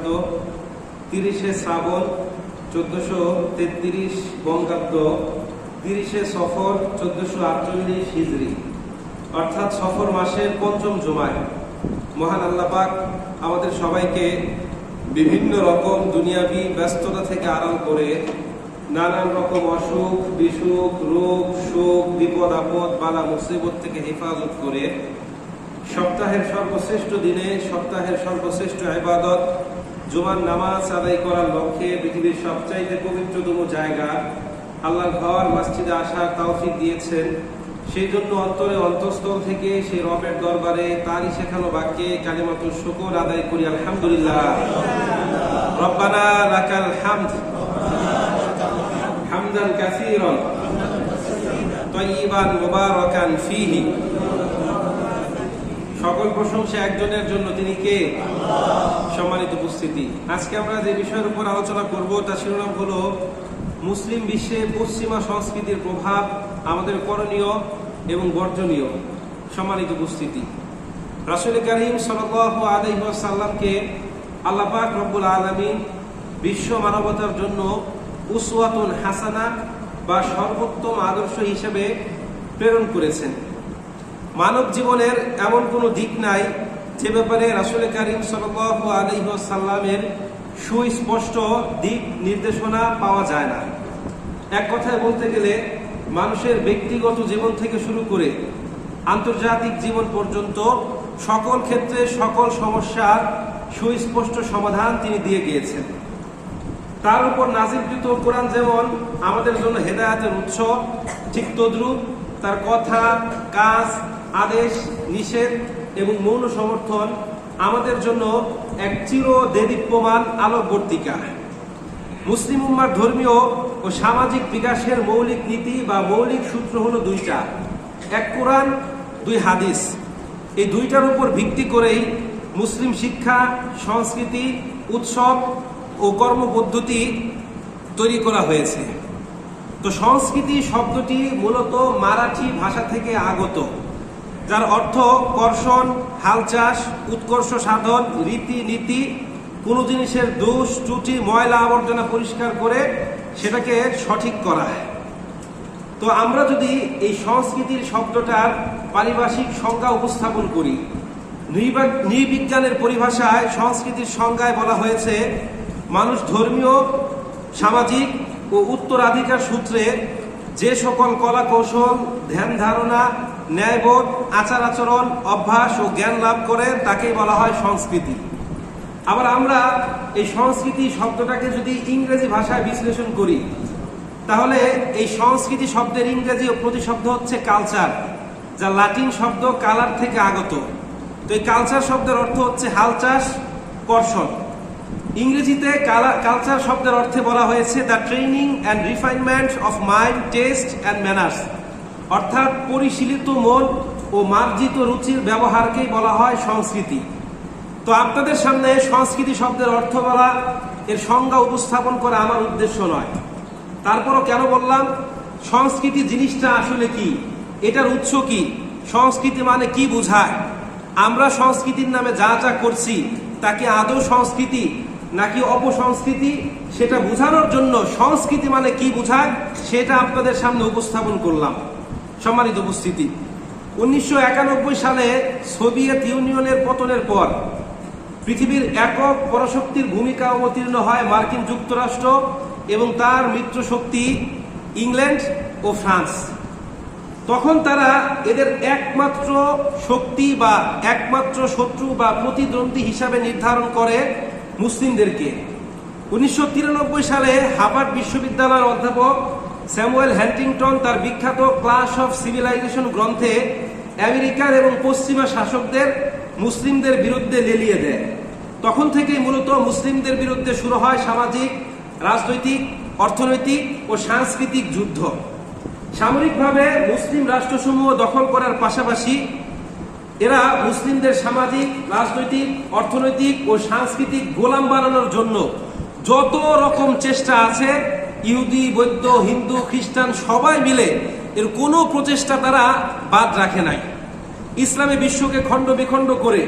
খ্রিস্টাব্দ, 30শে শ্রাবণ 1433 বঙ্গাব্দ, 30শে সফর 1448 হিজরি, অর্থাৎ সফর মাসের পঞ্চম জুমায় মহান আল্লাহ পাক আমাদের সবাইকে বিভিন্ন রকম দুনিয়াবি ব্যস্ততা থেকে আড়াল করে নানান রকম অসুখ বিসুখ রোগ শোক বিপদ আপদ বালা মুসিবত থেকে হেফাজত করে সপ্তাহের সর্বশ্রেষ্ঠ দিনে সপ্তাহের সর্বশ্রেষ্ঠ ইবাদত জুমার নামাজ আদায় করার লক্ষ্যে পৃথিবীর সবচাইতে পবিত্রতম জায়গা আল্লাহর ঘর মসজিদে আসার তৌফিক দিয়েছেন। সেই জন্য অন্তরে অন্তঃস্থল থেকে সেই রবের দরবারে তারই শেখানো বাক্যে কালিমাতুশ শুকর আদায় করি আলহামদুলিল্লাহ। রব্বানা লাকাল হামদ হামদান কাসীরান তাইয়িবান মুবারাকান ফীহি। সকল প্রশংসা একজনের জন্য, তিনি কে? সম্মানিত উপস্থিতি, আজকে আমরা যে বিষয়ের উপর আলোচনা করব তার শিরোনাম হলো মুসলিম বিশ্বে পশ্চিমা সংস্কৃতির প্রভাব, আমাদের করণীয় এবং বর্জনীয়। সম্মানিত উপস্থিতি, রাসূল কারীম সাল্লাল্লাহু আলাইহি ওয়াসাল্লামকে আল্লাহ পাক রব্বুল আলামিন বিশ্ব মানবতার জন্য উসওয়াতুন হাসানা বা সর্বোত্তম আদর্শ হিসেবে প্রেরণ করেছেন। মানব জীবনের এমন কোনো দিক নাই যে ব্যাপারে রাসূল কারীম সাল্লাল্লাহু আলাইহি ওয়াসাল্লামের সুস্পষ্ট দিক নির্দেশনা পাওয়া যায় না। এক কথায় বলতে গেলে মানুষের ব্যক্তিগত জীবন থেকে শুরু করে আন্তর্জাতিক জীবন পর্যন্ত সকল ক্ষেত্রে সকল সমস্যার সুস্পষ্ট সমাধান তিনি দিয়ে গিয়েছেন। তার উপর নাজিলকৃত কোরআন যেমন আমাদের জন্য হেদায়েতের উৎস, ঠিক তদ্রূপ তার কথা, কাজ, আদেশ, নিষেধ এবং মৌন সমর্থন আমাদের জন্য এক চির দেদীপ্যমান আলোকবর্তিকা। মুসলিম উম্মার ধর্মীয় ও সামাজিক বিকাশের মৌলিক নীতি বা মৌলিক সূত্র হলো দুইটা, এক কোরআন, দুই হাদিস। এই দুইটার উপর ভিত্তি করেই মুসলিম শিক্ষা, সংস্কৃতি, উৎসব ও কর্মপদ্ধতি তৈরি করা হয়েছে। তো সংস্কৃতি শব্দটি মূলত মারাঠি ভাষা থেকে আগত, যার অর্থ কর্ষণ, হালচাষ, উৎকর্ষ সাধন, রীতি নীতি, কোনো জিনিসের দোষ ত্রুটি ময়লা আবর্জনা পরিষ্কার করে সেটাকে সঠিক করা। তো আমরা যদি এই সংস্কৃতির শব্দটার পারিভাষিক সংজ্ঞা উপস্থাপন করি, নৃবিজ্ঞানের পরিভাষায় সংস্কৃতির সংজ্ঞায় বলা হয়েছে মানুষ ধর্মীয়, সামাজিক ও উত্তরাধিকার সূত্রে যে সকল কলা কৌশল, ধ্যান ধারণা, ন্যায়বোধ, আচার আচরণ, অভ্যাস ও জ্ঞান লাভ করে তাকেই বলা হয় সংস্কৃতি। আবার আমরা এই সংস্কৃতি শব্দটাকে যদি ইংরেজি ভাষায় বিশ্লেষণ করি, তাহলে এই সংস্কৃতি শব্দের ইংরেজি ও প্রতিশব্দ হচ্ছে কালচার, যা লাতিন শব্দ কালার থেকে আগত। তো এই কালচার শব্দের অর্থ হচ্ছে হালচাষ, কর্ষণ। ইংরেজিতে কালচার শব্দের অর্থে বলা হয়েছে the training and refinement of mind, test and manners, অর্থাৎ পরিশীলিত মন ও মার্জিত রুচির ব্যবহারকেই বলা হয় সংস্কৃতি। তো আপনাদের সামনে সংস্কৃতি শব্দের অর্থ বলা, এর সংজ্ঞা উপস্থাপন করা আমার উদ্দেশ্য নয়। তারপরও কেন বললাম, সংস্কৃতি জিনিসটা আসলে কি, এটার উৎস কি, সংস্কৃতি মানে কি বোঝায়, আমরা সংস্কৃতির নামে যা যা করছি তা কি আদৌ সংস্কৃতি নাকি অপসংস্কৃতি, সেটা বোঝানোর জন্য সংস্কৃতি মানে কি বোঝায় সেটা আপনাদের সামনে উপস্থাপন করলাম। সম্মানিত উপস্থিতি, 1991 সালে সোভিয়েত ইউনিয়নের পতনের পর পৃথিবীর একক পরাশক্তির ভূমিকা অবতীর্ণ হয় মার্কিন যুক্তরাষ্ট্র এবং তার মিত্র শক্তি ইংল্যান্ড ও ফ্রান্স। তখন তারা এদের একমাত্র শক্তি বা একমাত্র শত্রু বা প্রতিদ্বন্দ্বী হিসাবে নির্ধারণ করে মুসলিমদেরকে। 1993 সালে হার্ভার্ড বিশ্ববিদ্যালয়ের অধ্যাপক স্যামুয়েল হ্যান্টিংটন তার বিখ্যাত ক্লাস অফ সিভিলাইজেশন গ্রন্থে আমেরিকার এবং পশ্চিমা শাসকদের মুসলিমদের বিরুদ্ধে লেলিয়ে দেয়। তখন থেকেই মূলত মুসলিমদের বিরুদ্ধে শুরু হয় সামাজিক, রাজনৈতিক, অর্থনৈতিক ও সাংস্কৃতিক যুদ্ধ। সামরিকভাবে মুসলিম রাষ্ট্রসমূহ দখল করার পাশাপাশি এরা মুসলিমদের সামাজিক, রাজনৈতিক, অর্থনৈতিক ও সাংস্কৃতিক গোলাম বানানোর জন্য যত রকম চেষ্টা আছে, ইহুদি, বৌদ্ধ, হিন্দু, খ্রিস্টান সবাই মিলে এর কোনো প্রচেষ্টা তারা বাদ রাখে নাই। ইসলামী বিশ্বকে খণ্ড বিখণ্ড করে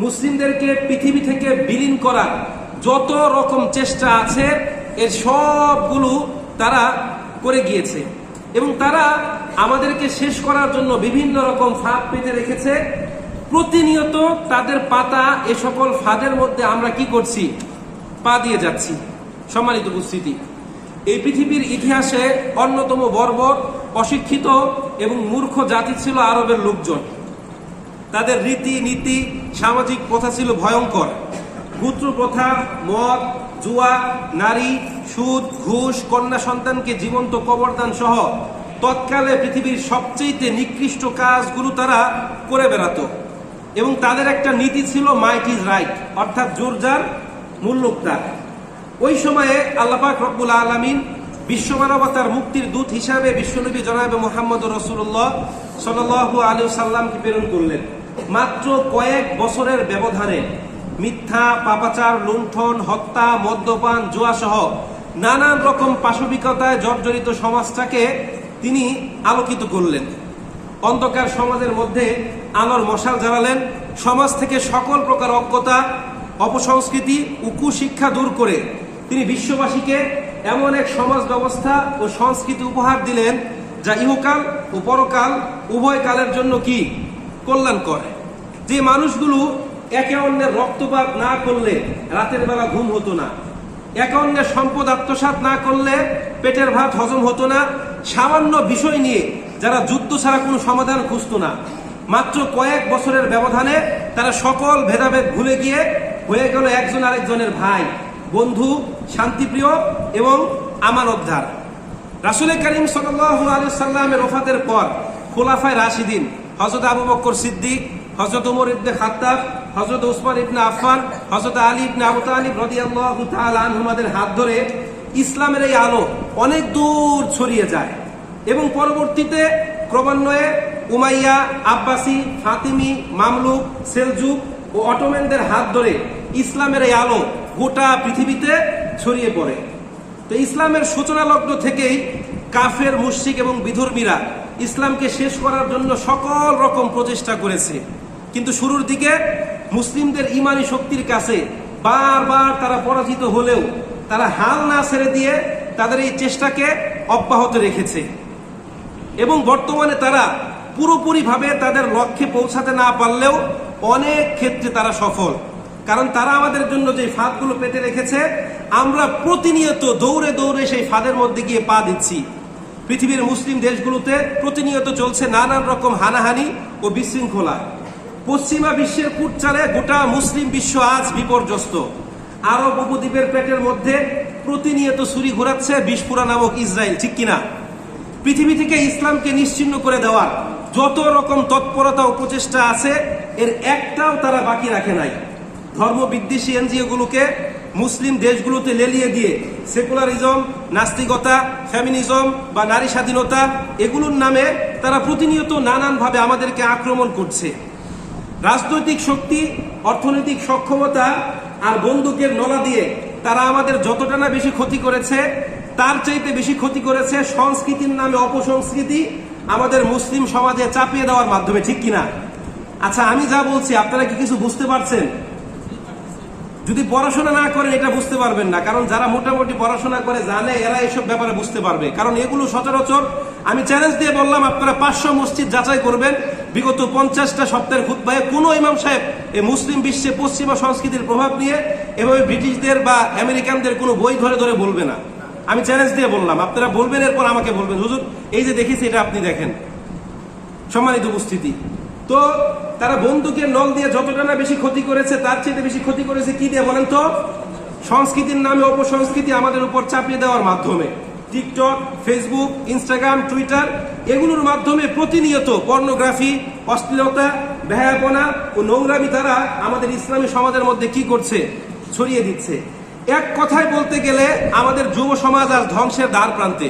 মুসলিমদেরকে পৃথিবী থেকে বিলীন করার যত রকম চেষ্টা আছে এর সবগুলো তারা করে গিয়েছে, এবং তারা আমাদেরকে শেষ করার জন্য বিভিন্ন রকম ফাঁদ পেতে রেখেছে। প্রতিনিয়ত তাদের পাতা এ সকল ফাঁদের মধ্যে আমরা কি করছি? পা দিয়ে যাচ্ছি। সম্মানিত উপস্থিতি, এই পৃথিবীর ইতিহাসে অন্যতম বর্বর, অশিক্ষিত এবং মূর্খ জাতি ছিল আরবের লোকজন। তাদের রীতি নীতি, সামাজিক প্রথা ছিল ভয়ঙ্কর। পুত্র প্রথা, মদ, জুয়া, নারী, সুদ, ঘুষ, কন্যা সন্তানকে জীবন্ত কবরদান সহ তৎকালে পৃথিবীর সবচেয়ে নিকৃষ্ট কাজগুলো তারা করে বেড়াতো। এবং তাদের একটা নীতি ছিল মাইট ইজ রাইট, অর্থাৎ জোর যার মুল্লুক তার। ওই সময়ে আল্লাহ পাক রব্বুল আলামিন বিশ্ব মানবতার মুক্তির দূত হিসাবে বিশ্বনবী জনাবে মুহাম্মদ রাসূলুল্লাহ সাল্লাল্লাহু আলাইহি ওয়াসাল্লামকে প্রেরণ করলেন। মাত্র কয়েক বছরের ব্যবধানে মিথ্যা, পাপাচার, লুণ্ঠন, হত্যা, মদ্যপান, জুয়া সহ নানান রকম পাশবিকতায় জর্জরিত সমাজটাকে তিনি আলোকিত করলেন। অন্ধকার সমাজের মধ্যে আলোর মশাল জ্বালালেন। সমাজ থেকে সকল প্রকার অজ্ঞতা, অপসংস্কৃতি ও কুশিক্ষা দূর করে তিনি বিশ্ববাসীকে এমন এক সমাজ ব্যবস্থা ও সংস্কৃতি উপহার দিলেন যা ইহকাল ও পরকাল উভয় কালের জন্য কি কল্যাণকর। যে মানুষগুলো একে অন্যের রক্তপাত না করলে রাতের বেলা ঘুম হতো না, একে অন্যের সম্পদ আত্মসাৎ না করলে পেটের ভাত হজম হতো না, সামান্য বিষয় নিয়ে যারা যুদ্ধ ছাড়া কোনো সমাধান খুঁজতো না, মাত্র কয়েক বছরের ব্যবধানে তারা সকল ভেদাভেদ ভুলে গিয়ে হয়ে গেল একজন আরেকজনের ভাই, বন্ধু, শান্তিপ্রিয় এবং আমানতদার। রাসূল করিম সাল্লাল্লাহু আলাইহি ওয়াসাল্লামের ওফাতের পর খোলাফায়ে রাশিদিন হযরত আবু বকর সিদ্দিক, হযরত ওমর ইবনে খাত্তাব, হযরত উসমান ইবনে আফফান, হযরত আলী ইবনে আবু তালিব রাদিয়াল্লাহু তাআলা আনহুমাদের হাত ধরে ইসলামের এই আলো অনেক দূর ছড়িয়ে যায়, এবং পরবর্তীতে ক্রমান্বয়ে উমাইয়া, আব্বাসি, ফাতিমি, মামলুক, সেলজুক ও অটোম্যানদের হাত ধরে ইসলামের এই আলো গোটা পৃথিবীতে ছড়িয়ে পড়ে। তো ইসলামের সূচনা লগ্ন থেকেই কাফের, মুশরিক এবং বিধর্মীরা ইসলামকে শেষ করার জন্য সকল রকম প্রচেষ্টা করেছে, কিন্তু শুরুর দিকে মুসলিমদের ইমানি শক্তির কাছে বারবার তারা পরাজিত হলেও তারা হাল না ছেড়ে দিয়ে তাদের এই চেষ্টাকে অব্যাহত রেখেছে, এবং বর্তমানে তারা পুরোপুরিভাবে তাদের লক্ষ্যে পৌঁছাতে না পারলেও অনেক ক্ষেত্রে তারা সফল। কারণ তারা আমাদের জন্য যে ফাঁদগুলো পেতে রেখেছে, আমরা প্রতিনিয়ত দৌড়ে দৌড়ে সেই ফাঁদের মধ্যে গিয়ে পা দিচ্ছি। পৃথিবীর মুসলিম দেশগুলোতে প্রতিনিয়ত চলছে নানান রকম হানাহানি ও বিশৃঙ্খলা। পশ্চিমা বিশ্বের কুটচালে গোটা মুসলিম বিশ্ব আজ বিপর্যস্ত। আরব উপদ্বীপের পেটের মধ্যে প্রতিনিয়ত ছুরি ঘোরাচ্ছে বিস্ফোরা নামক ইসরায়েল, ঠিক কিনা? পৃথিবী থেকে ইসলামকে নিশ্চিহ্ন করে দেওয়ার যত রকম তৎপরতা ও প্রচেষ্টা আছে, এর একটাও তারা বাকি রাখে নাই। ধর্ম বিদ্বেষী এনজিওগুলোকে মুসলিম দেশগুলোতে লেলিয়ে দিয়ে সেকুলারিজম, নাস্তিকতা, ফেমিনিজম বা নারী স্বাধীনতা এগুলোর নামে তারা প্রতিনিয়ত নানানভাবে আমাদেরকে আক্রমণ করছে। রাজনৈতিক শক্তি, অর্থনৈতিক সক্ষমতা আর বন্দুকের নলা দিয়ে তারা আমাদের যতটা না বেশি ক্ষতি করেছে, তার চাইতে বেশি ক্ষতি করেছে সংস্কৃতির নামে অপসংস্কৃতি আমাদের মুসলিম সমাজে চাপিয়ে দেওয়ার মাধ্যমে, ঠিক কিনা? আচ্ছা, আমি যা বলছি আপনারা কি কিছু বুঝতে পারছেন? যদি পড়াশোনা না করেন এটা বুঝতে পারবেন না, কারণ যারা মোটামুটি পড়াশোনা করে জানে এরা এসব ব্যাপারে বুঝতে পারবে, কারণ এগুলো সচরাচর। আমি চ্যালেঞ্জ দিয়ে বললাম, আপনারা 500 মসজিদ যাচাই করবেন, বিগত 50টা সপ্তাহের খুতবায় কোনো ইমাম সাহেব এই মুসলিম বিশ্বে পশ্চিমা সংস্কৃতির প্রভাব নিয়ে এভাবে ব্রিটিশদের বা আমেরিকানদের কোনো বই ধরে ধরে বলবে না। আমি চ্যালেঞ্জ দিয়ে বললাম, আপনারা বলবেন, এরপর আমাকে বলবেন হুজুর এই যে দেখেছি এটা আপনি দেখেন। সম্মানিত উপস্থিতি, তো তারা বন্দুকের নল দিয়ে যতটা না বেশি ক্ষতি করেছে, তার চেয়ে বেশি ক্ষতি করেছে কি দিয়ে বলেন তো? সংস্কৃতির নামে অপসংস্কৃতি আমাদের উপর চাপিয়ে দেওয়ার মাধ্যমে। টিকটক, ফেসবুক, ইনস্টাগ্রাম, টুইটার এগুলোর মাধ্যমে প্রতিনিয়ত পর্নোগ্রাফি, অশ্লীলতা, বেহায়াপনা ও নোংরামি তারা আমাদের ইসলামী সমাজের মধ্যে কি করছে? ছড়িয়ে দিচ্ছে। এক কথায় বলতে গেলে আমাদের যুব সমাজ আর ধ্বংসের দ্বার প্রান্তে।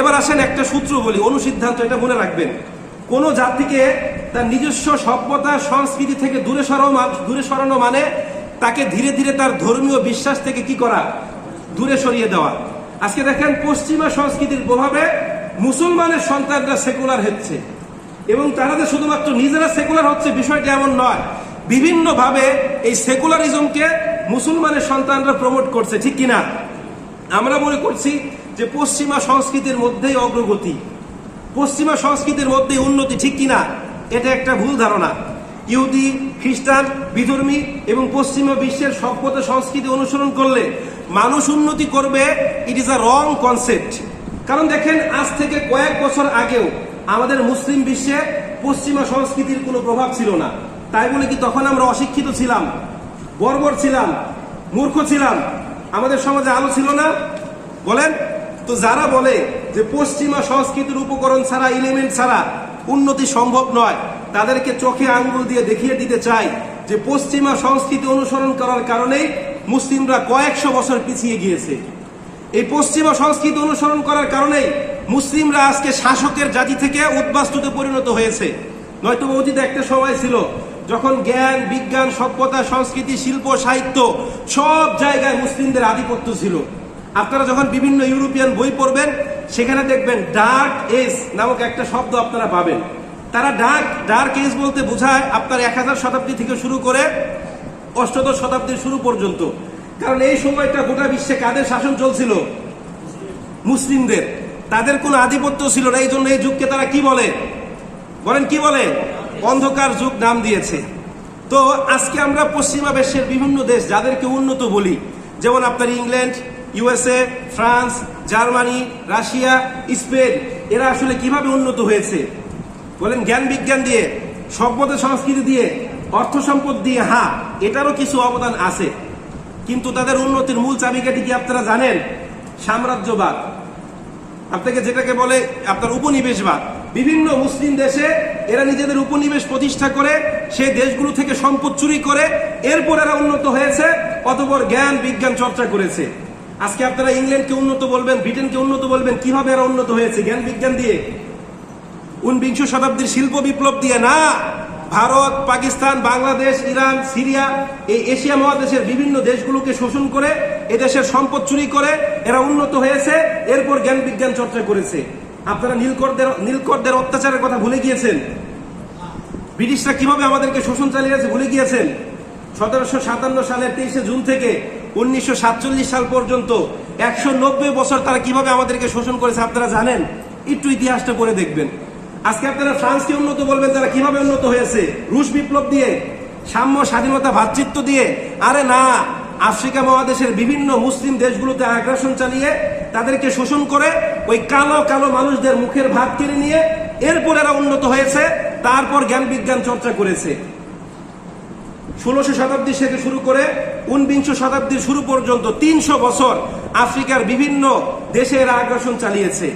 এবার আসেন একটা সূত্র বলি, অনুসিদ্ধান্ত, এটা মনে রাখবেন। কোন জাতিকে তার নিজস্ব সভ্যতা, সংস্কৃতি থেকে দূরে সরানো মানে তাকে ধীরে ধীরে তার ধর্মীয় বিশ্বাস থেকে কি করা? দূরে সরিয়ে দেওয়া। আজকে দেখেন পশ্চিমা সংস্কৃতির প্রভাবে মুসলমানের সন্তানরা সেকুলার হচ্ছে, এবং তারা যে শুধুমাত্র নিজেরা সেকুলার হচ্ছে বিষয়টি এমন নয়, বিভিন্ন ভাবে এই সেকুলারিজমকে মুসলমানের সন্তানরা প্রমোট করছে, ঠিক কিনা? আমরা মনে করছি যে পশ্চিমা সংস্কৃতির মধ্যেই অগ্রগতি, পশ্চিমা সংস্কৃতির মধ্যেই উন্নতি, ঠিক কিনা? এটা একটা ভুল ধারণা। ইহুদি, খ্রিস্টান, বিধর্মী এবং পশ্চিমা বিশ্বের সভ্যতা সংস্কৃতি অনুসরণ করলে মানুষ উন্নতি করবে, it is a wrong concept. কারণ দেখেন, আজ থেকে কয়েক বছর আগেও আমাদের মুসলিম বিশ্বে পশ্চিমা সংস্কৃতির কোনো প্রভাব ছিল না। তাই বলে কি তখন আমরা অশিক্ষিত ছিলাম, বর্বর ছিলাম, মূর্খ ছিলাম, আমাদের সমাজে আলো ছিল না? বলেন তো। যারা বলে যে পশ্চিমা সংস্কৃতির উপকরণ ছাড়া, এলিমেন্ট ছাড়া উন্নতি সম্ভব নয়, তাদেরকে চোখে আঙ্গুল দিয়ে দেখিয়ে দিতে চাই যে পশ্চিমা সংস্কৃতি অনুসরণ করার কারণেই মুসলিমরা কয়েকশো বছর পিছিয়ে গিয়েছে। এই পশ্চিমা সংস্কৃতি অনুসরণ করার কারণেই মুসলিমরা আজকে শাসকের জাতি থেকে উদ্বাস্তুতে পরিণত হয়েছে। নয়তো অতীতে একটা সময় ছিল যখন জ্ঞান, বিজ্ঞান, সভ্যতা, সংস্কৃতি, শিল্প, সাহিত্য সব জায়গায় মুসলিমদের আধিপত্য ছিল। আপনারা যখন বিভিন্ন ইউরোপিয়ান বই পড়বেন, সেখানে দেখবেন ডার্ক এজ নামক একটা শব্দ আপনারা পাবেন। তারা ডার্ক এজ বলতে বোঝায় আপনার 1000 শতাব্দী থেকে শুরু করে অষ্টাদশ শতাব্দীর শুরু পর্যন্ত। কারণ এই সময়টা গোটা বিশ্বে কাদের শাসন চলছিল? মুসলিমদের। তাদের কোনো আধিপত্য ছিল না। এই জন্য এই যুগকে তারা কি বলে? বলেন কি বলে? অন্ধকার যুগ নাম দিয়েছে। তো আজকে আমরা পশ্চিমা বিশ্বের বিভিন্ন দেশ যাদেরকে উন্নত বলি, যেমন আপনার England, USA, France, Germany, Russia, Spain, এরা আসলে কিভাবে উন্নত হয়েছে? বলেন জ্ঞান বিজ্ঞান দিয়ে, সভ্যতা সংস্কৃতি দিয়ে, অর্থ সম্পদ দিয়ে। হ্যাঁ, এটারও কিছু অবদান আছে, কিন্তু তাদের উন্নতির মূল চাবিকাঠি কি আপনারা জানেন? সাম্রাজ্যবাদ, আপনাকে যেটাকে বলে আপনার উপনিবেশবাদ। বিভিন্ন মুসলিম দেশে এরা নিজেদের উপনিবেশ প্রতিষ্ঠা করে সেই দেশগুলো থেকে সম্পদ চুরি করে এরপর এরা উন্নত হয়েছে, অতঃপর জ্ঞান বিজ্ঞান চর্চা করেছে। আজকে আপনারা ইংল্যান্ডকে উন্নত বলবেন, ব্রিটেনকে উন্নত বলবেন, কিভাবে এরা উন্নত হয়েছে? জ্ঞান বিজ্ঞান দিয়ে, 19 শতাব্দীর শিল্প বিপ্লব দিয়ে না। ভারত, পাকিস্তান, বাংলাদেশ, ইরান, সিরিয়া, এই এশিয়া মহাদেশের বিভিন্ন দেশগুলোকে শোষণ করে এদেশের সম্পদ চুরি করে এরা উন্নত হয়েছে, এরপর জ্ঞান বিজ্ঞান চর্চা করেছে। আপনারা নীলকরদের অত্যাচারের কথা ভুলে গিয়েছেন? ব্রিটিশরা কিভাবে আমাদেরকে শোষণ চালিয়েছে ভুলে গিয়েছেন? 1757 সালের 23শে জুন থেকে 1947 সাল পর্যন্ত 190 বছর তারা কিভাবে আমাদেরকে শোষণ করেছে আপনারা জানেন? একটু ইতিহাসটা পড়ে দেখবেন। আজকে আপনারা ফ্রান্সকে উন্নত বলবেন, তারা কিভাবে উন্নত হয়েছে? রুশ বিপ্লব দিয়ে, সাম্য, স্বাধীনতা, ভ্রাতৃত্ব দিয়ে। আরে না, আফ্রিকা মহাদেশের বিভিন্ন মুসলিম দেশগুলোতে আগ্রাসন চালিয়ে তাদেরকে শোষণ করে ওই কালো কালো মানুষদের মুখের ভাত কেড়ে নিয়ে এরপর এরা উন্নত হয়েছে, তারপর জ্ঞান বিজ্ঞান চর্চা করেছে। 16শো শতাব্দী থেকে শুরু করে 19 শতাব্দীর শুরু পর্যন্ত 300 বছর আফ্রিকার বিভিন্ন দেশে এরা আগ্রাসন চালিয়েছে।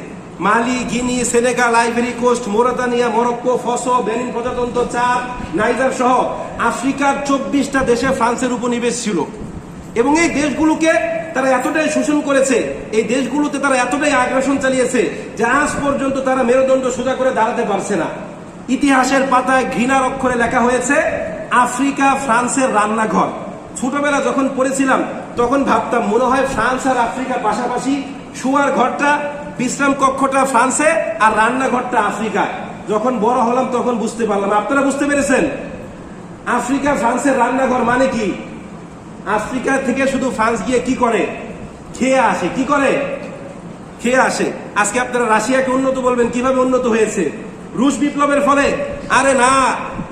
Mali, Guinea, Senegal, Ivory Coast, Mauritania, Morocco, Faso, Benin প্রজাতন্ত্র, চাদ, নাইজার সহ আফ্রিকার 24টা দেশে ফ্রান্সের উপনিবেশ ছিল। এবং এই দেশগুলোকে তারা এতটাই শোষণ করেছে, এই দেশগুলোতে তারা এতটাই আগ্রাসন চালিয়েছে যে আজ পর্যন্ত তারা মেরুদণ্ড সোজা করে দাঁড়াতে পারছে না। ইতিহাসের পাতায় ঘৃণার অক্ষরে লেখা হয়েছে আফ্রিকা ফ্রান্সের রান্নাঘর। ছোটবেলা যখন পড়েছিলাম তখন ভাবতাম মনে হয় ফ্রান্স আর আফ্রিকা পাশাপাশি, শোয়ার ঘরটা, বিশ্রাম কক্ষটা ফ্রান্সে আর রান্নাঘরটা আফ্রিকায়। যখন বড় হলাম তখন বুঝতে পারলাম। আপনারা বুঝতে পেরেছেন? আফ্রিকা ফ্রান্সের রান্নাঘর মানে কি? আফ্রিকা থেকে শুধু ফ্রান্স গিয়ে কি করে? খেয়ে আসে। কি করে? খেয়ে আসে। আজকে আপনারা রাশিয়াকে উন্নত বলবেন, কিভাবে উন্নত হয়েছে? রুশ বিপ্লবের ফলে? আরে না,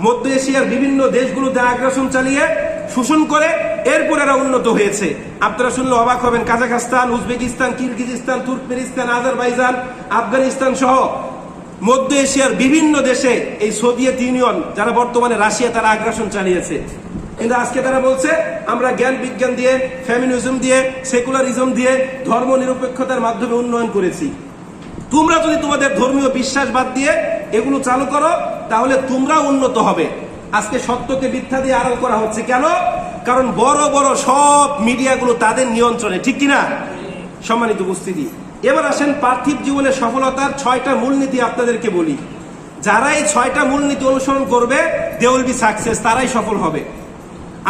মধ্য এশিয়ার বিভিন্ন দেশগুলোতে আগ্রাসন চালিয়ে শোষণ করে এরপর এরা উন্নত হয়েছে। আপনারা শুনলে অবাক হবেন, Kazakhstan, Uzbekistan, Kyrgyzstan, Turkmenistan, Azerbaijan, Afghanistan সহ মধ্য এশিয়ার বিভিন্ন দেশে এই সোভিয়েত ইউনিয়ন, যারা বর্তমানে রাশিয়া, তারা আগ্রাসন চালিয়েছে। কিন্তু আজকে তারা বলছে আমরা জ্ঞান বিজ্ঞান দিয়ে, ফেমিনিজম দিয়ে, সেকুলারিজম দিয়ে, ধর্ম নিরপেক্ষতার মাধ্যমে উন্নয়ন করেছি। তোমরা যদি তোমাদের ধর্মীয় বিশ্বাস বাদ দিয়ে এগুলো চালু করো তাহলে তোমরা উন্নত হবে। আজকে সত্যকে মিথ্যা দিয়ে আড়াল করা হচ্ছে। কেন? কারণ বড় বড় সব মিডিয়াগুলো তাদের নিয়ন্ত্রণে, ঠিক কিনা? সম্মানিত উপস্থিতি, এবার আসেন পার্থিব জীবনের সফলতার 6টা মূলনীতি আপনাদেরকে বলি। যারা এই 6টা মূলনীতি অনুসরণ করবে, দে উইল বি সাকসেস, তারাই সফল হবে।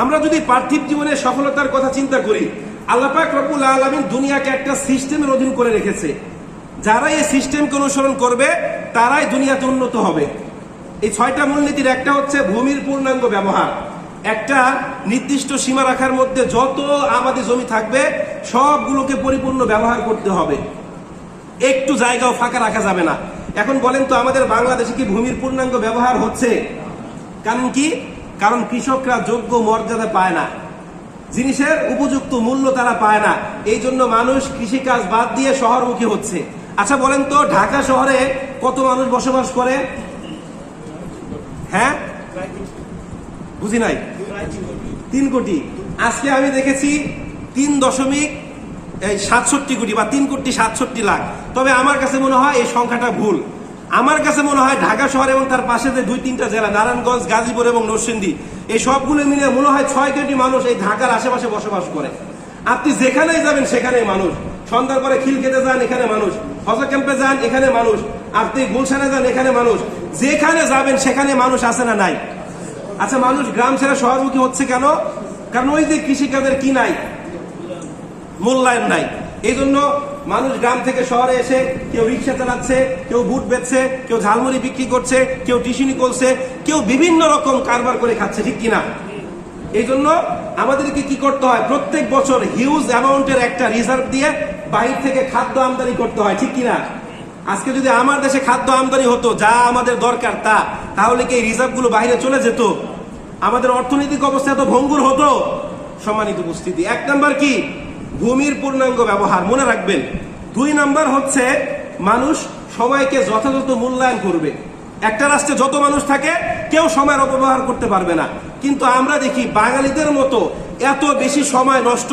আমরা যদি পার্থিব জীবনের সফলতার কথা চিন্তা করি, আল্লাহ পাক রব্বুল আলামিন দুনিয়াকে একটা সিস্টেমের অধীন করে রেখেছে। যারা এই সিস্টেমকে অনুসরণ করবে তারাই দুনিয়াতে উন্নত হবে। এই 6টা মূলনীতির একটা হচ্ছে ভূমির পূর্ণাঙ্গ ব্যবহার। একটা নির্দিষ্ট সীমা রাখার মধ্যে যত আমাদের জমি থাকবে সবগুলোকে পরিপূর্ণ ব্যবহার করতে হবে, একটু জায়গাও ফাঁকা রাখা যাবে না। এখন বলেন তো আমাদের বাংলাদেশে কি ভূমির পূর্ণাঙ্গ ব্যবহার হচ্ছে? কারণ কি? কারণ কৃষকরা যোগ্য মর্যাদা পায় না, জিনিসের উপযুক্ত মূল্য তারা পায় না, এই জন্য মানুষ কৃষিকাজ বাদ দিয়ে শহরমুখী হচ্ছে। আচ্ছা বলেন তো ঢাকা শহরে কত মানুষ বসবাস করে? হ্যাঁ, বুঝি নাই, 3 কোটি। আজকে আমি দেখেছি 3.67 কোটি বা 3,67,00,000। তবে আমার কাছে মনে হয় এই সংখ্যাটা ভুল। আমার কাছে মনে হয় ঢাকা শহর এবং তার পাশে যে 2-3টা জেলা নারায়ণগঞ্জ, গাজীপুর এবং নরসিংদী, এই সবগুলো মিলে মনে হয় 6 কোটি মানুষ এই ঢাকার আশেপাশে বসবাস করে। আপনি যেখানেই যাবেন সেখানেই মানুষ, সন্ধ্যার পরে খিলকেটে যান এখানে মানুষ, হজ ক্যাম্পে যান এখানে মানুষ, আপনি গুলশানে যান এখানে মানুষ, যেখানে যাবেন সেখানে মানুষ আছে না নাই? আচ্ছা মানুষ গ্রাম ছেড়ে শহরমুখী হচ্ছে কেন? কারণ ওই যে কৃষিকাজের কি নাই, মূল্যায়ন নাই। এই জন্য মানুষ গ্রাম থেকে শহরে এসে কেউ রিক্সা চালাচ্ছে, কেউ বুট বেচছে, কেউ ঝালমুড়ি বিক্রি করছে, কেউ টিউশনি করছে, কেউ বিভিন্ন রকম কারবার করে খাচ্ছে, ঠিক কিনা? এই জন্য আমাদেরকে কি করতে হয়? প্রত্যেক বছর হিউজ অ্যামাউন্টের একটা রিজার্ভ দিয়ে বাহির থেকে খাদ্য আমদানি করতে হয়, ঠিক কিনা? আজকে যদি আমার দেশে খাদ্য আমদানি হতো যা আমাদের দরকার তাহলে কি এই রিজার্ভ গুলো বাইরে চলে যেত? আমাদের অর্থনৈতিক অবস্থা এত ভঙ্গুর হতো? সম্মানিত উপস্থিতি, 1 নাম্বার কি? ভূমির পূর্ণাঙ্গ ব্যবহার, মনে রাখবেন। 2 নাম্বার হচ্ছে মানুষ সময়কে যথাযথ মূল্যায়ন করবে। একটা রাষ্ট্রে যত মানুষ থাকে কেউ সময়ের অপব্যবহার করতে পারবে না, কিন্তু আমরা দেখি বাঙালিদের মতো এত বেশি সময় নষ্ট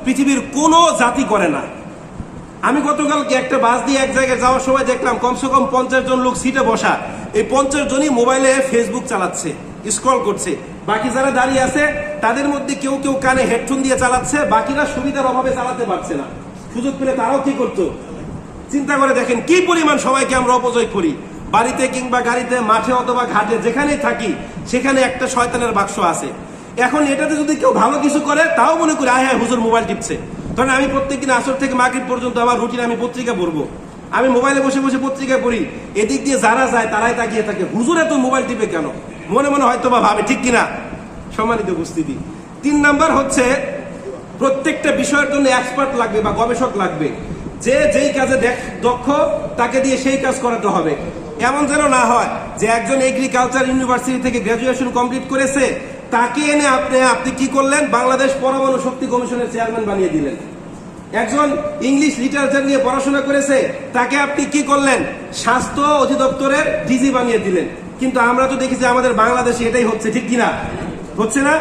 পৃথিবীর কোনো জাতি করে না। আমি গতকালকে একটা বাস দিয়ে এক জায়গায় যাওয়ার সময় দেখলাম কমসে কম 50 জন লোক সিটে বসা, এই 50 জনই মোবাইলে ফেসবুক চালাচ্ছে, স্ক্রল করছে। বাকি যারা দাঁড়িয়ে আছে তাদের মধ্যে কেউ কেউ কানে হেডফোন দিয়ে চালাচ্ছে, বাকিরা সুবিধার অভাবে চালাতে পারছে না। সুযোগ পেলে তারাও কি করতো? চিন্তা করে দেখেন কি পরিমাণ সময়কে আমরা অপচয় করি। বাড়িতে কিংবা গাড়িতে, মাঠে অথবা ঘাটে যেখানেই থাকি সেখানে একটা শয়তানের বাক্স আছে। এখন এটাতে যদি কেউ ভালো কিছু করে তাও মনে করি আয় হ্যাঁ হুজুর মোবাইল টিপছে। কারণ আমি প্রত্যেকদিন আসর থেকে মাগরিব পর্যন্ত আমার রুটিন, আমি পত্রিকা পড়বো, আমি মোবাইলে বসে বসে পত্রিকা পড়ি। এদিক দিয়ে যারা যায় তারাই তাকিয়ে থাকে, হুজুর এত মোবাইল টিপে কেন? মনে মনে হয়তো বা ভাবে, ঠিক কিনা? সম্মানিত উপস্থিতি, 3 নাম্বার হচ্ছে প্রত্যেকটা বিষয়ের জন্য এক্সপার্ট লাগবে বা গবেষক লাগবে। যে যেই কাজে দক্ষ তাকে দিয়ে সেই কাজ করাতে হবে। এমন যেন না হয় যে একজন এগ্রিকালচার ইউনিভার্সিটি থেকে গ্রাজুয়েশন কমপ্লিট করেছে, তাকে এনে আপনি কি করলেন? বাংলাদেশ পরমাণু শক্তি কমিশনের চেয়ারম্যান বানিয়ে দিলেন। একজন ইংলিশ লিটারেচার নিয়ে পড়াশোনা করেছে, তাকে আপনি কি করলেন? স্বাস্থ্য অধিদপ্তরের ডিজি বানিয়ে দিলেন। কিন্তু আমরা তো দেখি যে আমাদের বাংলাদেশে এটাই হচ্ছে, ঠিক কিনা? হচ্ছে না?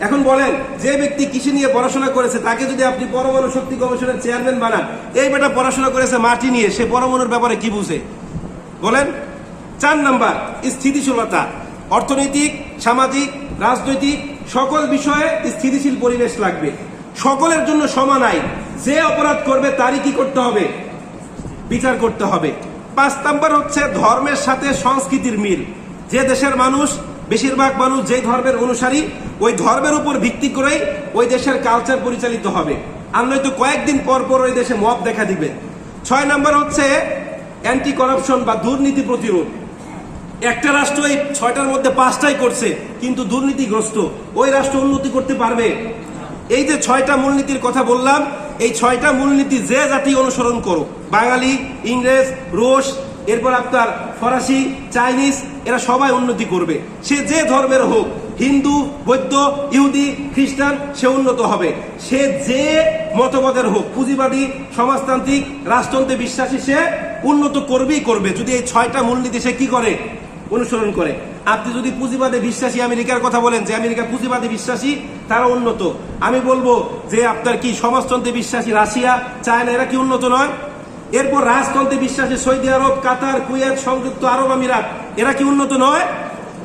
এখন বলেন, যে ব্যক্তি কৃষি নিয়ে পড়াশোনা করেছে তাকে যদি আপনি পরমাণু শক্তি কমিশনের চেয়ারম্যান বানান, এই বেটা পড়াশোনা করেছে মাটি নিয়ে, সে পরমাণুর ব্যাপারে কি বুঝে বলেন? 4 নাম্বার স্থিতিশীলতা। অর্থনৈতিক, সামাজিক, রাজনৈতিক সকল বিষয়ে স্থিতিশীল পরিবেশ লাগবে। সকলের জন্য সমান আইন, যে অপরাধ করবে তারই কি করতে হবে? বিচার করতে হবে। 5 নাম্বার হচ্ছে ধর্মের সাথে সংস্কৃতির মিল। যে দেশের মানুষ, বেশিরভাগ মানুষ যে ধর্মের অনুসারী, ওই ধর্মের উপর ভিত্তি করেই ওই দেশের কালচার পরিচালিত হবে। আর নয়তো কয়েকদিন পর পর ওই দেশে মব দেখা দিবে। 6 নাম্বার হচ্ছে অ্যান্টি করাপশন বা দুর্নীতি প্রতিরোধ। একটা রাষ্ট্র এই 6টার মধ্যে 5টাই করছে কিন্তু দুর্নীতিগ্রস্ত, ওই রাষ্ট্র উন্নতি করতে পারবে? এই যে 6টা মূলনীতির কথা বললাম, এই 6টা মূলনীতি যে জাতি অনুসরণ করো, বাঙালি, ইংরেজ, রুশ, এরপর আপনার ফরাসি, চাইনিজ, এরা সবাই উন্নতি করবে। সে যে ধর্মের হোক, হিন্দু, বৌদ্ধ, ইহুদি, খ্রিস্টান, সে উন্নত হবে। সে যে মতবাদের হোক, পুঁজিবাদী, সমাজতান্ত্রিক, রাজতন্ত্রে বিশ্বাসী, সে উন্নত করবেই করবে যদি এই 6টা মূলনীতি সে কি করে? অনুসরণ করে। আপনি যদি পুঁজিবাদে বিশ্বাসী আমেরিকার কথা বলেন যে আমেরিকা পুঁজিবাদে বিশ্বাসী, তারা উন্নত। আমি বলবো যে আপনার কি সমাজতন্ত্রে বিশ্বাসী রাশিয়া, চায়না, এরা কি উন্নত নয়? এরপর রাজতন্ত্রে বিশ্বাসী সৌদি আরব, কাতার, কুয়েত, সংযুক্ত আরব আমিরাত, এরা কি উন্নত নয়?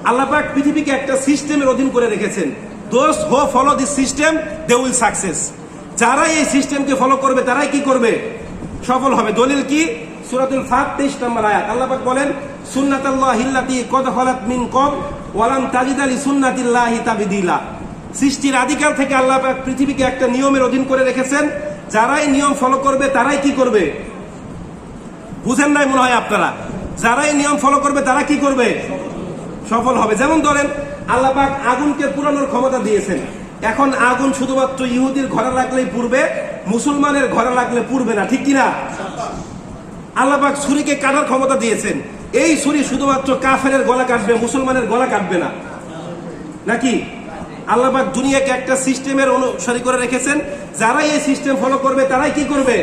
আল্লাহ পাক পৃথিবীকে একটা সিস্টেমের অধীন করে রেখেছেন। Those who follow this system they will success. যারা এই সিস্টেমকে ফলো করবে তারাই কি করবে? সফল হবে। দলিল কি? সূরাতুল ফাত 23 নম্বর আয়াত। আল্লাহ পাক বলেন, সুন্নাতাল্লাহিল্লাতী কদ খালাত মিন ক্বাবল ওয়া লাম তাজিদা লিসুন্নাতিল্লাহি তাবদীলা। সৃষ্টির আদিকাল থেকে আল্লাহ পাক পৃথিবীকে একটা নিয়মের অধীন করে রেখেছেন। যারাই নিয়ম ফলো করবে তারাই কি করবে? বুঝেন নাই মনে হয় আপনারা? যারাই নিয়ম ফলো করবে তারা কি করবে? সফল হবে। যেমন ধরেন আল্লাহ পাক আগুনকে পুরানোর ক্ষমতা দিয়েছেন। এখন আগুন শুধুমাত্র ইহুদির ঘরে লাগলেই পুড়বে, মুসলমানের ঘরে লাগলে পুড়বে না, ঠিক কিনা? আল্লাহ পাক ছুরিকে কাটার ক্ষমতা দিয়েছেন, এই ছুরি শুধুমাত্র কাফেরের গলা কাটবে, মুসলমানের গলা কাটবে না, নাকি? আল্লাহ পাক দুনিয়াকে একটা সিস্টেমের অনুসারী করে রেখেছেন, যারাই এই সিস্টেম ফলো করবে তারাই কি করবে?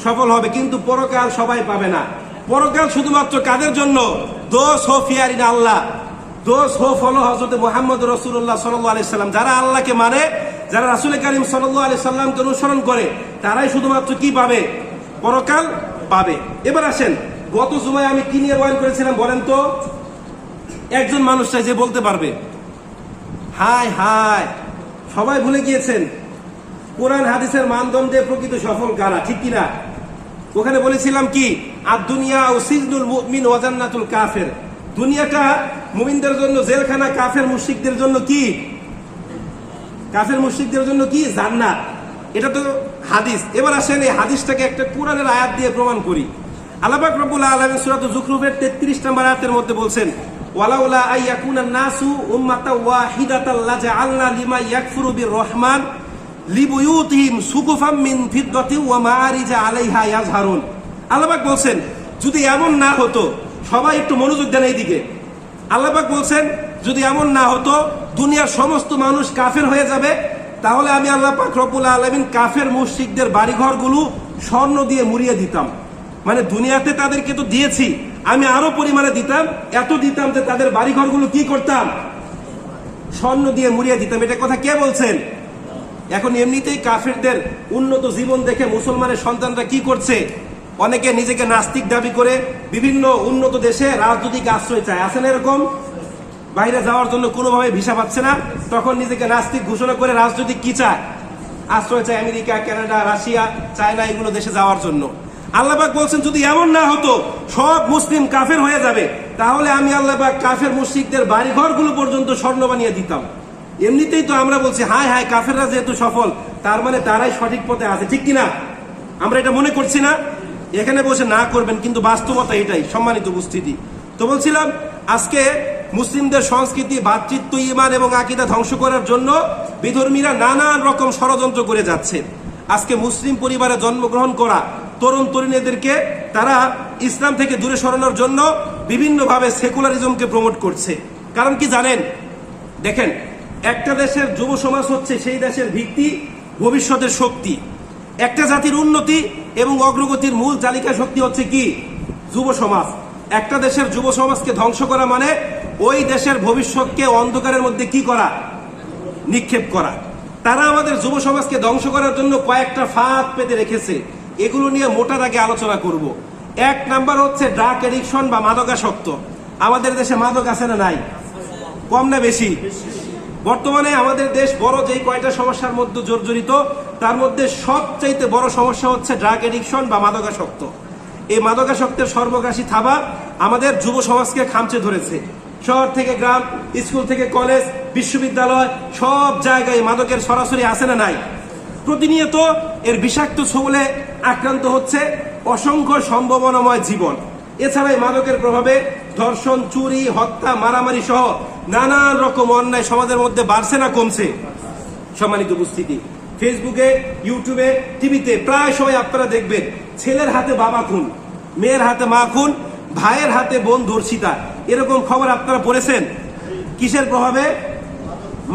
সফল হবে। কিন্তু পরকাল সবাই পাবে না। পরকাল শুধুমাত্র কাদের জন্য? দোষ হো ফিয়ারিন আল্লাহ, দোষ হো ফলো হযরত মুহাম্মদ রাসূলুল্লাহ সাল্লাল্লাহু আলাইহি সাল্লাম। যারা আল্লাহকে মানে, যারা রাসূল কারীম সাল্লাল্লাহু আলাইহি সাল্লামকে অনুসরণ করে, তারাই শুধুমাত্র কি পাবে? পরকাল পাবে। এবার আসেন, গত জুমায় আমি কি নিয়ে বয়ান করেছিলাম বলেন তো? একজন মানুষ চাই যে বলতে পারবে। হায় হায়, সবাই ভুলে গিয়েছেন কোরআন হাদিসের মানদণ্ডে প্রকৃত সফল কারা, ঠিক কিনা? ওখানে বলেছিলাম কি, আর দুনিয়া ও সিজনুল মুমিন ওয়া জান্নাতুল কাফের। দুনিয়াটা মুমিনদের জন্য জেলখানা, কাফের মুশরিকদের জন্য কি? কাফের মুশরিকদের জন্য কি? জান্নাত। এটা তো হাদিস। এবার আসেন এই হাদিসটাকে একটা কোরআনের আয়াত দিয়ে প্রমাণ করি। আল্লাহ পাক রব্বুল আলামিন সূরা যুখরুফের 33 নম্বর আয়াতের মধ্যে বলছেন, ওয়ালাউলা আইয়াকুনান নাসু উম্মাতান ওয়াহিদাতাল লাজআলনা লিমা ইয়াকফুরু বির রহমান লিবুয়ুতিহিম সুকুফাম মিন ফিদ্দাতিন ওয়া মাআরিজা আলাইহা ইয়াজহারুন। আল্লাহ পাক বলছেন, যদি এমন না হতো, সবাই একটু মনোযোগ দেন এইদিকে। আল্লাহ পাক বলছেন, যদি এমন না হতো দুনিয়ার সমস্ত মানুষ কাফের হয়ে যাবে, তাহলে আমি আল্লাহ পাক রব্বুল আলামিন কাফের মুশরিকদের বাড়িঘরগুলো স্বর্ণ দিয়ে মুড়িয়ে দিতাম। মানে দুনিয়াতে তাদেরকে তো দিয়েছি, আমি আরো পরিমাণে দিতাম, এত দিতাম যে তাদের বাড়িঘরগুলো কি করতাম? স্বর্ণ দিয়ে মুড়িয়ে দিতাম। এটা কথা কে বলছেন? এখন এমনিতেই কাফেরদের উন্নত জীবন দেখে মুসলমানের সন্তানরা কি করছে? অনেকে নিজেকে নাস্তিক দাবি করে বিভিন্ন উন্নত দেশে রাজনৈতিক আশ্রয় চায়। আছেন এরকম? বাইরে যাওয়ার জন্য কোনোভাবে ভিসা পাচ্ছে না, তখন নিজেকে নাস্তিক ঘোষণা করে রাজনৈতিক কি চায়? আশ্রয় চায়। আমেরিকা, কানাডা, রাশিয়া, চায়না, এগুলো দেশে যাওয়ার জন্য। আল্লাহ পাক বলছেন, যদি এমন না হতো সব মুসলিম কাফের হয়ে যাবে, তাহলে আমি আল্লাহ পাক কাফের মুশরিকদের বাড়িঘরগুলো পর্যন্ত স্বর্ণ বানিয়ে দিতাম। এমনিতেই তো আমরা বলছি হায় হায়, কাফেররা যেহেতু সফল, তার মানে তারাই সঠিক পথে আছে, ঠিক কিনা? আমরা এটা মনে করছি না? এখানে বসে না করবেন, কিন্তু বাস্তবতা এটাই। সম্মানিত উপস্থিতি, তো বলছিলাম আজকে মুসলিমদের সংস্কৃতি, ভ্রাতৃত্ব, ঈমান এবং আকীদা ধ্বংস করার জন্য বিধর্মীরা নানান রকম ষড়যন্ত্র করে যাচ্ছে। আজকে মুসলিম পরিবারে জন্মগ্রহণ করা তরুণ তরুণীদেরকে তারা ইসলাম থেকে দূরে সরানোর জন্য বিভিন্নভাবে সেকুলারিজমকে প্রমোট করছে। কারণ কি জানেন? দেখেন, একটা দেশের যুব সমাজ হচ্ছে সেই দেশের ভিত্তি, ভবিষ্যতের শক্তি। একটা জাতির উন্নতি এবং অগ্রগতির মূল চালিকা শক্তি হচ্ছে কি? যুব সমাজ। একটা দেশের যুব সমাজকে ধ্বংস করা মানে ওই দেশের ভবিষ্যৎকে অন্ধকারের মধ্যে কি করা? নিক্ষেপ করা। তারা আমাদের যুব সমাজকে ধ্বংস করার জন্য কয়েকটা ফাঁদ পেতে রেখেছে, এগুলো নিয়ে মোটা দাগে আলোচনা করব। এক নাম্বার হচ্ছে ড্রাগ এডিকশন বা মাদকাসক্ত। আমাদের দেশে মাদক আছে না নাই? কম না বেশি? বর্তমানে আমাদের দেশ বড় যেই কয়টা সমস্যার মধ্যে জর্জরিত, তার মধ্যে সবচাইতে বড় সমস্যা হচ্ছে ড্রাগ এডিকশন বা মাদকাসক্ত। এই মাদকাসক্তের সর্বগ্রাসী থাবা আমাদের যুব সমাজকে খামচে ধরেছে। শহর থেকে গ্রাম, স্কুল থেকে কলেজ, বিশ্ববিদ্যালয়, সব জায়গায় মাদকের সরাসরি আছে না নাই? প্রতিনিয়ত এর বিষাক্ত ছোবলে আক্রান্ত হচ্ছে অসংখ্য সম্ভাবনাময় জীবন। এছাড়াই মাদকের প্রভাবে ধর্ষণ, চুরি, হত্যা, মারামারি সহ নানান রকম অন্যায় সমাজের মধ্যে বাড়ছে না কমছে? সম্মানিত উপস্থিতি, ফেসবুকে, ইউটিউবে, টিভিতে প্রায় সময় আপনারা দেখবেন ছেলের হাতে বাবা খুন, মেয়ের হাতে মা খুন, ভাইয়ের হাতে বোন ধর্ষিতা। এরকম খবর আপনারা পড়েছেন? কিসের প্রভাবে?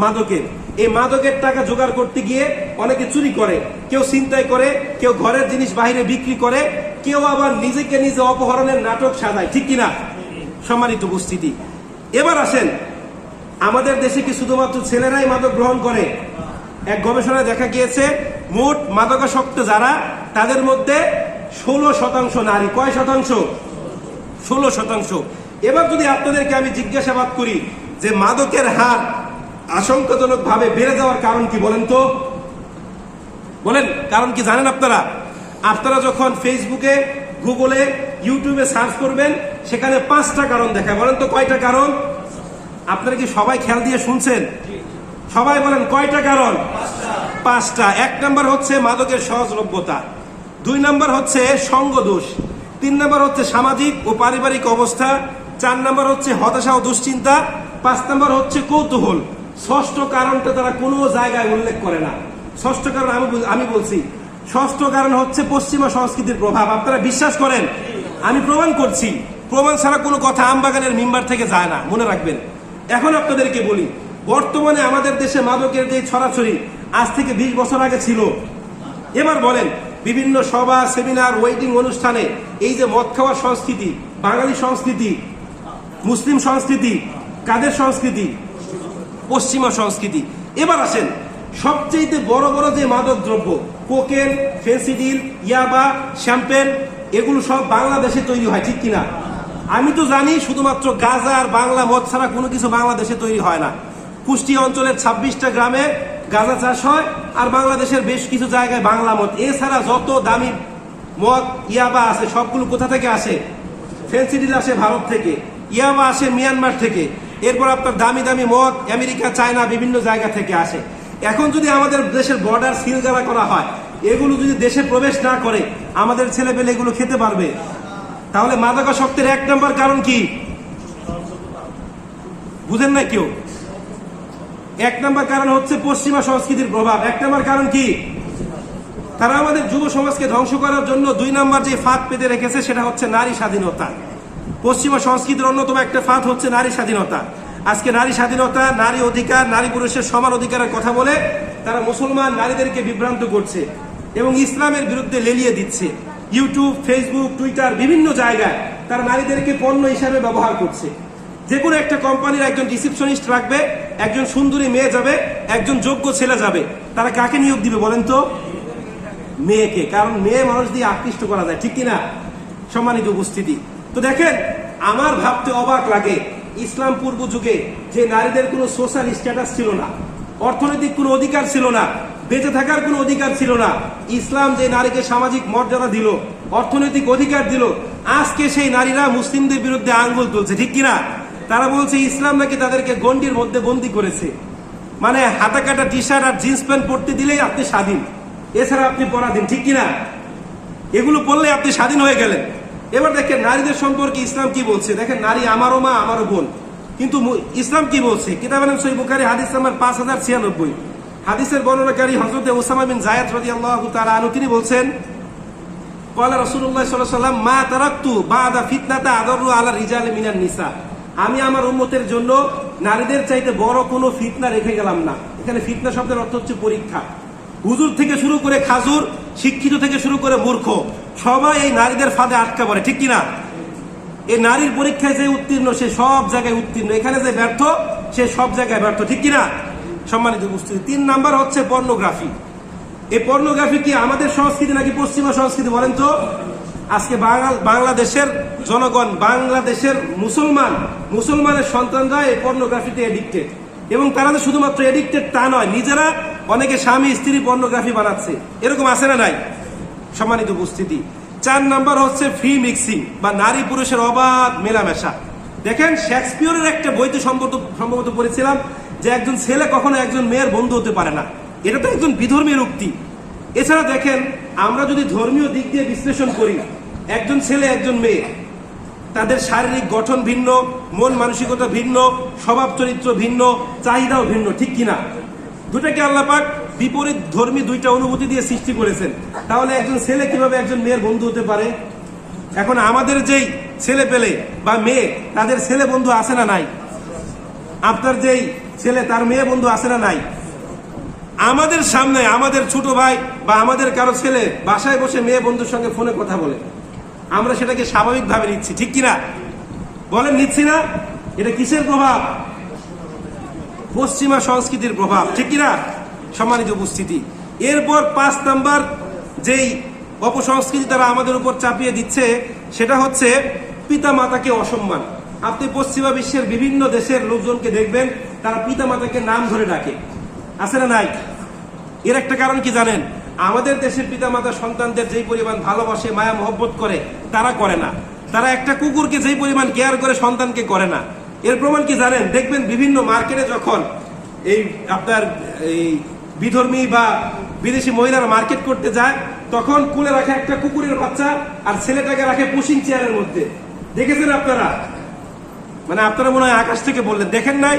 মাদকের। এই মাদকের টাকা জোগাড় করতে গিয়ে অনেকে চুরি করে, কেউ ছিনতাই করে, কেউ ঘরের জিনিস বাইরে বিক্রি করে, কেউ আবার নিজেকে নিজে অপহরণের নাটক সাজায়, ঠিক কিনা? সম্মানিত উপস্থিতি, এবার আসেন, আমাদের দেশে কি শুধুমাত্র ছেলেরাই মাদক গ্রহণ করে? এক গবেষণায় দেখা গিয়েছে মোট মাদকাসক্ত যারা, তাদের মধ্যে 16% নারী। কয় শতাংশ? 16%। এবার যদি আপনাদেরকে আমি জিজ্ঞাসাবাদ করি যে মাদকের হার আশঙ্কাজনক ভাবে বেড়ে যাওয়ার কারণ কি বলেন তো? বলেন, কারণ কি জানেন আপনারা? আপনারা যখন ফেসবুকে, গুগলে, ইউটিউবে সার্চ করবেন, সেখানে 5টা কারণ দেখায়। বলেন তো কয়টা কারণ? আপনারা কি সবাই খেয়াল দিয়ে শুনছেন? সবাই বলেন কয়টা কারণ? 5টা। 1 নাম্বার হচ্ছে মাদকের সহজলভ্যতা, 2 নাম্বার হচ্ছে সঙ্গ দোষ, 3 নাম্বার হচ্ছে সামাজিক ও পারিবারিক অবস্থা, 4 নাম্বার হচ্ছে হতাশা ও দুশ্চিন্তা, 5 নম্বর হচ্ছে কৌতূহল। ষষ্ঠ কারণটা তারা কোনো জায়গায় উল্লেখ করে না। ষষ্ঠ কারণ আমি বলছি, ষষ্ঠ কারণ হচ্ছে পশ্চিমা সংস্কৃতির প্রভাব। আপনারা বিশ্বাস করেন? আমি প্রমাণ করছি। প্রমাণ ছাড়া কোনো কথা আমবাগানের মিম্বার থেকে যায় না, মনে রাখবেন। এখন আপনাদেরকে বলি, বর্তমানে আমাদের দেশে মাদকের যে ছড়াছড়ি আজ থেকে 20 বছর আগে ছিল। এবার বলেন, বিভিন্ন সভা, সেমিনার, ওয়েটিং অনুষ্ঠানে এই যে মদ খাওয়ার সংস্কৃতি, বাঙালি সংস্কৃতি, মুসলিম সংস্কৃতি, কাদের সংস্কৃতি? পশ্চিমা সংস্কৃতি। এবার আসেন, সবচেয়ে বড় বড় যে মাদক দ্রব্য, কোকেন, ফেন্সিডিল, ইয়াবা, শ্যাম্পেন, এগুলো সব বাংলাদেশে তৈরি হয়, ঠিক কিনা? আমি তো জানি শুধুমাত্র গাঁজা আর বাংলা মদ ছাড়া কোনো কিছু বাংলাদেশে তৈরি হয় না। কুষ্টিয়া অঞ্চলের 26টা গ্রামে গাঁজা চাষ হয়, আর বাংলাদেশের বেশ কিছু জায়গায় বাংলা মদ। এছাড়া যত দামি মদ, ইয়াবা আছে, সবগুলো কোথা থেকে আসে? ফেন্সিডিল আসে ভারত থেকে, ইয়াবা আসে মিয়ানমার থেকে, এরপর আপনার দামি দামি মদ আমেরিকা, চায়না, বিভিন্ন জায়গা থেকে আসে। এখন যদি আমাদের দেশের বর্ডার সিলগালা করা হয়, এগুলো যদি দেশে প্রবেশ না করে, আমাদের ছেলে পেলে এগুলো খেতে পারবে? তাহলে মাদকাসক্তের 1 নম্বর কারণ কি? বুঝেন না কেউ? 1 নম্বর কারণ হচ্ছে পশ্চিমা সংস্কৃতির প্রভাব। 1 নম্বর কারণ কি? তারা আমাদের যুব সমাজকে ধ্বংস করার জন্য 2 নম্বর যে ফাঁদ পেতে রেখেছে সেটা হচ্ছে নারী স্বাধীনতা। পশ্চিমা সংস্কৃতির অন্যতম একটা ফাঁদ হচ্ছে নারী স্বাধীনতা। আজকে নারী স্বাধীনতা, নারী অধিকার, নারী পুরুষের সমান অধিকারের কথা বলে তারা মুসলমান নারীদেরকে বিভ্রান্ত করছে এবং ইসলামের বিরুদ্ধে লেলিয়ে দিচ্ছে। ইউটিউব, ফেসবুক, টুইটার, বিভিন্ন জায়গায় তারা নারীদেরকে পণ্য হিসাবে ব্যবহার করছে। যে কোনো একটা কোম্পানির একজন রিসেপশনিস্ট রাখবে, একজন সুন্দরী মেয়ে যাবে, একজন যোগ্য ছেলে যাবে, তারা কাকে নিয়োগ দিবে বলেন তো? মেয়েকে। কারণ মেয়ে মানুষ দিয়ে আকৃষ্ট করা যায়, ঠিক কিনা? সম্মানিত উপস্থিতি, তো দেখেন, আমার ভাবতে অবাক লাগে, ইসলাম পূর্ব যুগে যে নারীদের কোনো সোশ্যাল স্ট্যাটাস ছিল না, অর্থনৈতিক কোনো অধিকার ছিল না, বেঁচে থাকার কোনো অধিকার ছিল না, ইসলাম যে নারীকে সামাজিক মর্যাদা দিল, অর্থনৈতিক অধিকার দিল, আজকে সেই নারীরা মুসলিমদের বিরুদ্ধে আঙ্গুল তুলছে, ঠিক কিনা? তারা বলছে ইসলাম নাকি তাদেরকে গণ্ডির মধ্যে বন্দী করেছে। মানে হাতা কাটা টি শার্ট আর জিন্স প্যান্ট পরতে দিলেই আপনি স্বাধীন, এছাড়া আপনি পরাধীন, ঠিক কিনা? এগুলো পরলে আপনি স্বাধীন হয়ে গেলেন। এবার দেখেন নারীদের সম্পর্কে ইসলাম কি বলছে। দেখেন, নারী আমারও মা, আমারও বোন। কিন্তু ইসলাম কি বলছে? কিতাবে সহিহ বুখারী হাদিস নাম্বার 5096, হাদিসের বর্ণনাকারী হযরত উসামা বিন যায়েদ রাদিয়াল্লাহু তাআলা আনহু তিনি বলছেন, ক্বালা রাসূলুল্লাহ সাল্লাল্লাহু আলাইহি ওয়াসাল্লাম মা তারাকতু বাদা ফিতনাতা আদাররু আলা রিজালি মিনান নিসা। আমি আমার উম্মতের জন্য নারীদের চাইতে বড় কোনো ফিতনা রেখে গেলাম না। এখানে ফিতনা শব্দের অর্থ হচ্ছে পরীক্ষা। হুজুর থেকে শুরু করে খাজুর, শিক্ষিত থেকে শুরু করে মূর্খ, সবাই এই নারীদের ফাঁদে আটকা পড়ে, ঠিক কিনা? এই নারীর পরীক্ষায় যে উত্তীর্ণ সে সব জায়গায় উত্তীর্ণ, এখানে যে ব্যর্থ সে সব জায়গায় ব্যর্থ, ঠিক কিনা? সম্মানিত উপস্থিতি, 3 নাম্বার হচ্ছে পর্নোগ্রাফি। এই পর্নোগ্রাফি কি আমাদের সংস্কৃতি নাকি পশ্চিমা সংস্কৃতি বলেন তো? আজকে বাংলাদেশের জনগণ, বাংলাদেশের মুসলমানের সন্তানরা এই পর্নোগ্রাফিতে এডিক্টেড। এবং তারা যে শুধুমাত্র এডিক্টেড তা নয়, নিজেরা অনেকে স্বামী স্ত্রী পর্নোগ্রাফি বানাচ্ছে, এরকম আছে না নাই? সম্মানিত উপস্থিতি, 4 নাম্বার হচ্ছে ফ্রি মিক্সিং বা নারী পুরুষের অবাধ মেলামেশা। দেখেন, শেক্সপিয়রের একটা বইতে সম্ভবত পড়েছিলাম যে একজন ছেলে কখনো একজন মেয়ের বন্ধু হতে পারে না। এটা তো একজন বিধর্মীর উক্তি। এছাড়া দেখেন, আমরা যদি ধর্মীয় দিক দিয়ে বিশ্লেষণ করি, একজন ছেলে একজন মেয়ে, তাদের শারীরিক গঠন ভিন্ন, মন মানসিকতা ভিন্ন, স্বভাব চরিত্র ভিন্ন, চাহিদাও ভিন্ন, ঠিক কিনা? দুটাকে আল্লাহ পাক বিপরীত ধর্মী দুইটা অনুভূতি দিয়ে সৃষ্টি করেছেন। তাহলে একজন ছেলে কিভাবে একজন মেয়ের বন্ধু হতে পারে? এখন আমাদের যেই ছেলে পেলে বা মেয়ে, তাদের ছেলে বন্ধু আছে না নাই? আপনার যেই ছেলে, তার মেয়ে বন্ধু আছে না নাই? আমাদের সামনে আমাদের ছোট ভাই বা আমাদের কারো ছেলে বাসায় বসে মেয়ে বন্ধুর সঙ্গে ফোনে কথা বলে, আমরা সেটাকে স্বাভাবিকভাবে নিচ্ছি, ঠিক কিনা? বলেন, নিচ্ছি না? এটা কিসের প্রভাব? পশ্চিমা সংস্কৃতির প্রভাব, ঠিক কিনা? সম্মানিত উপস্থিতি, এরপর 5 নাম্বার যেই অপসংস্কৃতি তারা আমাদের উপর চাপিয়ে দিচ্ছে সেটা হচ্ছে পিতা মাতাকে অসম্মান। আপনি পশ্চিমা বিশ্বের বিভিন্ন দেশের লোকজনকে দেখবেন, তারা পিতা মাতাকে নাম ধরে ডাকে, আছে না নাই? এর একটা কারণ কি জানেন? আমাদের দেশের পিতা মাতা সন্তানদের যেই পরিমাণ ভালোবাসে, মায়া মহব্বত করে, তারা করে না। তারা একটা কুকুরকে যেই পরিমাণ কেয়ার করে সন্তানকে করে না। এর প্রমাণ কি জানেন? দেখবেন বিভিন্ন মার্কেটে যখন এই আপনার এই বিধর্মী বা বিদেশি মহিলারা মার্কেট করতে যায়, তখন কুলে রাখে একটা কুকুরের বাচ্চা আর ছেলেটাকে রাখে পুশিং চেয়ারের মধ্যে। দেখেছেন আপনারা? মানে আপনারা মনে হয় আকাশ থেকে বললেন, দেখেন নাই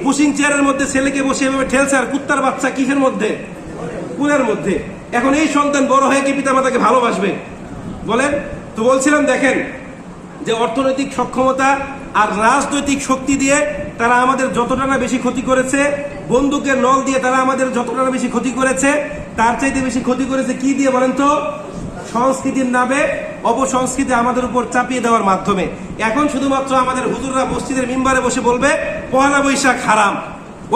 পুশিং চেয়ারের মধ্যে ছেলেকে বসে এভাবে ঠেলছে, আর কুত্তার বাচ্চা কিসের মধ্যে? কুলের মধ্যে। এখন এই সন্তান বড় হয়ে কি পিতা মাতাকে ভালোবাসবে বলেন? তো বলছিলাম দেখেন যে অর্থনৈতিক সক্ষমতা আর রাজনৈতিক শক্তি দিয়ে তারা আমাদের যতটা না বেশি ক্ষতি করেছে, বন্দুকের নল দিয়ে তারা আমাদের যতটা না বেশি ক্ষতি করেছে, তার চাইতে বেশি ক্ষতি করেছে কি দিয়ে বলেন তো? সংস্কৃতির নামে অপসংস্কৃতি আমাদের উপর চাপিয়ে দেওয়ার মাধ্যমে। এখন শুধুমাত্র আমাদের হুজুররা মসজিদের মিম্বারে বসে বলবে পহেলা বৈশাখ হারাম,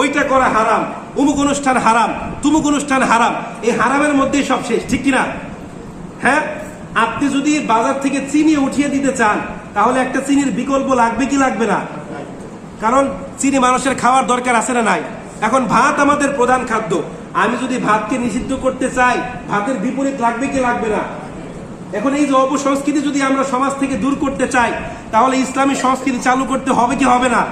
ওইটা করা হারাম, অমুক অনুষ্ঠান হারাম, তুমুক অনুষ্ঠান হারাম। এই হারামের মধ্যেই সব শেষ, ঠিক কিনা? হ্যাঁ, আপনি যদি বাজার থেকে চিনি উঠিয়ে দিতে চান তাহলে একটা চিনির বিকল্প লাগবে কি লাগবে না? কারণ চিনি মানুষের খাওয়ার দরকার আছে না নাই? এখন ভাত আমাদের প্রধান খাদ্য, আমি যদি ভাতকে নিষিদ্ধ করতে চাই ভাতের বিপরীত লাগবে কি লাগবে না? এখন এই যে অপসংস্কৃতি যদি আমরা সমাজ থেকে দূর করতে চাই তাহলে ইসলামী সংস্কৃতি চালু করতে হবে কি হবে না?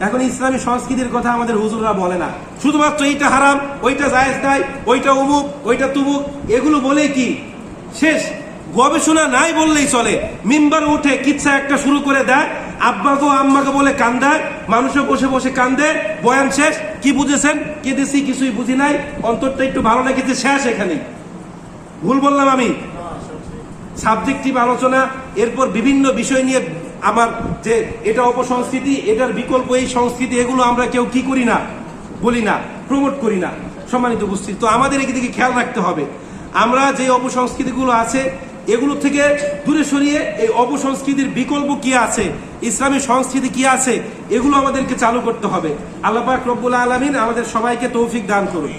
এখন ইসলামী সংস্কৃতির কথা আমাদের হুজুররা বলে না, শুধুমাত্র এইটা হারাম, ওইটা জায়েজ নাই, ওইটা অমুক, ওইটা তুমুক, এগুলো বলেই কি শেষ? গবেষণা নাই বললেই চলে। মিম্বার উঠে কিচ্ছা একটা শুরু করে দেয়, আব্বাকে আম্মাকে বলে কান্দায়, মানুষও বসে বসে কান্দে, বয়ান শেষ। কি বুঝেছেন? কেঁদেছি, কিছুই বুঝি নাই, অন্তরটা একটু ভালো লেগেছে, শেষ এখানেই। ভুল বললাম আমি? সাবজেক্টিভ আলোচনা, এরপর বিভিন্ন বিষয় নিয়ে আমার যে এটা অপসংস্কৃতি, এটার বিকল্প এই সংস্কৃতি, এগুলো আমরা কেউ কি করি না, বলি না, প্রমোট করি না। সম্মানিত উপস্থিতি, তো আমাদের এদিকে খেয়াল রাখতে হবে। আমরা যে অপসংস্কৃতিগুলো আছে এগুলো থেকে দূরে সরিয়ে এই অপসংস্কৃতির বিকল্প কি আছে, ইসলামী সংস্কৃতি কি আছে, এগুলো আমাদেরকে চালু করতে হবে। আল্লাহ পাক রব্বুল আলামিন আমাদের সবাইকে তৌফিক দান করুন।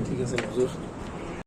ঠিক আছে হুজুর।